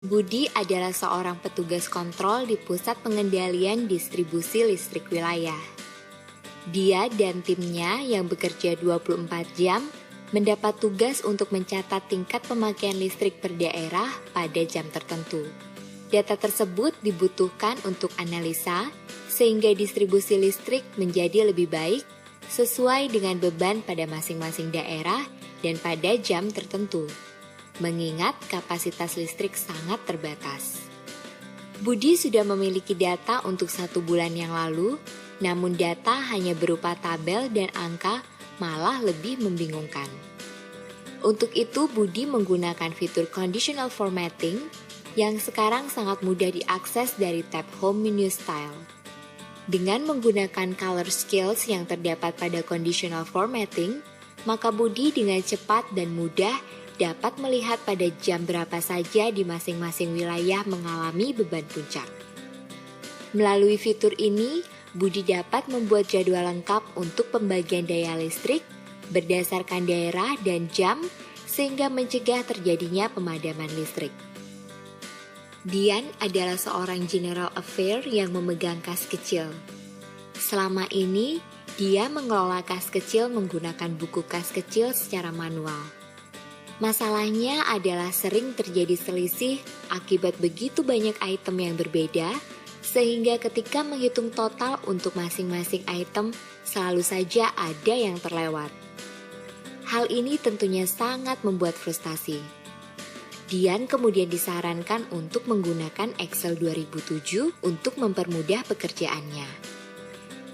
Budi adalah seorang petugas kontrol di Pusat Pengendalian Distribusi Listrik Wilayah. Dia dan timnya yang bekerja 24 jam mendapat tugas untuk mencatat tingkat pemakaian listrik per daerah pada jam tertentu. Data tersebut dibutuhkan untuk analisa sehingga distribusi listrik menjadi lebih baik sesuai dengan beban pada masing-masing daerah dan pada jam tertentu, mengingat kapasitas listrik sangat terbatas. Budi sudah memiliki data untuk 1 bulan yang lalu, namun data hanya berupa tabel dan angka malah lebih membingungkan. Untuk itu, Budi menggunakan fitur Conditional Formatting yang sekarang sangat mudah diakses dari tab Home Menu Style. Dengan menggunakan color skills yang terdapat pada Conditional Formatting, maka Budi dengan cepat dan mudah dapat melihat pada jam berapa saja di masing-masing wilayah mengalami beban puncak. Melalui fitur ini, Budi dapat membuat jadwal lengkap untuk pembagian daya listrik berdasarkan daerah dan jam sehingga mencegah terjadinya pemadaman listrik. Dian adalah seorang general affair yang memegang kas kecil. Selama ini, dia mengelola kas kecil menggunakan buku kas kecil secara manual. Masalahnya adalah sering terjadi selisih akibat begitu banyak item yang berbeda, sehingga ketika menghitung total untuk masing-masing item, selalu saja ada yang terlewat. Hal ini tentunya sangat membuat frustasi. Dian kemudian disarankan untuk menggunakan Excel 2007 untuk mempermudah pekerjaannya.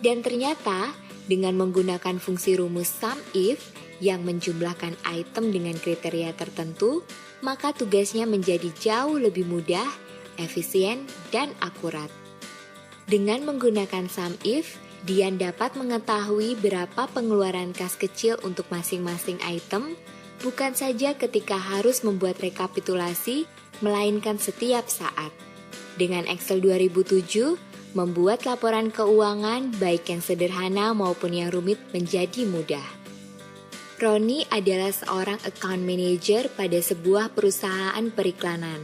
Dan ternyata, dengan menggunakan fungsi rumus sum if yang menjumlahkan item dengan kriteria tertentu, maka tugasnya menjadi jauh lebih mudah, efisien, dan akurat. Dengan menggunakan sum if, Dian dapat mengetahui berapa pengeluaran kas kecil untuk masing-masing item, bukan saja ketika harus membuat rekapitulasi, melainkan setiap saat. Dengan Excel 2007, membuat laporan keuangan baik yang sederhana maupun yang rumit menjadi mudah. Roni adalah seorang account manager pada sebuah perusahaan periklanan.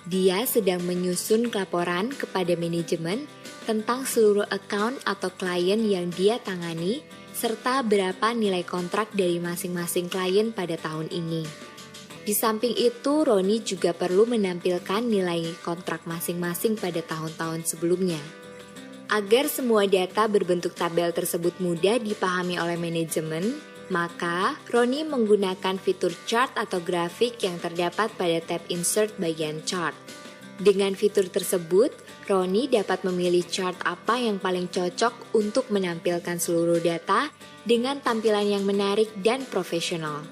Dia sedang menyusun laporan kepada manajemen tentang seluruh account atau klien yang dia tangani, serta berapa nilai kontrak dari masing-masing klien pada tahun ini. Di samping itu, Roni juga perlu menampilkan nilai kontrak masing-masing pada tahun-tahun sebelumnya. Agar semua data berbentuk tabel tersebut mudah dipahami oleh manajemen, maka Roni menggunakan fitur chart atau grafik yang terdapat pada tab Insert bagian chart. Dengan fitur tersebut, Roni dapat memilih chart apa yang paling cocok untuk menampilkan seluruh data dengan tampilan yang menarik dan profesional.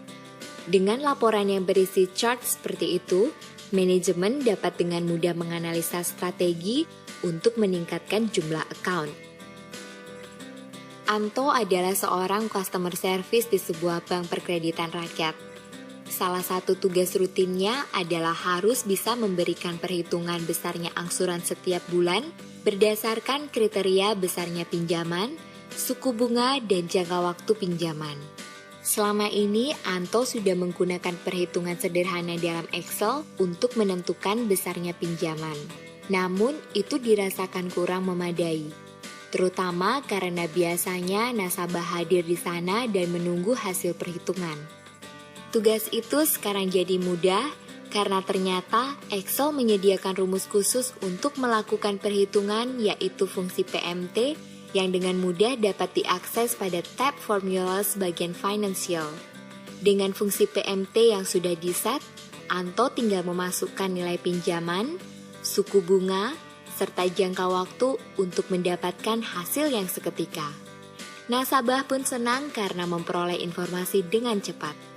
Dengan laporan yang berisi chart seperti itu, manajemen dapat dengan mudah menganalisa strategi untuk meningkatkan jumlah account. Anto adalah seorang customer service di sebuah bank perkreditan rakyat. Salah satu tugas rutinnya adalah harus bisa memberikan perhitungan besarnya angsuran setiap bulan berdasarkan kriteria besarnya pinjaman, suku bunga, dan jangka waktu pinjaman. Selama ini, Anto sudah menggunakan perhitungan sederhana dalam Excel untuk menentukan besarnya pinjaman. Namun, itu dirasakan kurang memadai, terutama karena biasanya nasabah hadir di sana dan menunggu hasil perhitungan. Tugas itu sekarang jadi mudah karena ternyata Excel menyediakan rumus khusus untuk melakukan perhitungan, yaitu fungsi PMT yang dengan mudah dapat diakses pada tab Formulas bagian Financial. Dengan fungsi PMT yang sudah diset, Anto tinggal memasukkan nilai pinjaman, suku bunga, serta jangka waktu untuk mendapatkan hasil yang seketika. Nasabah pun senang karena memperoleh informasi dengan cepat.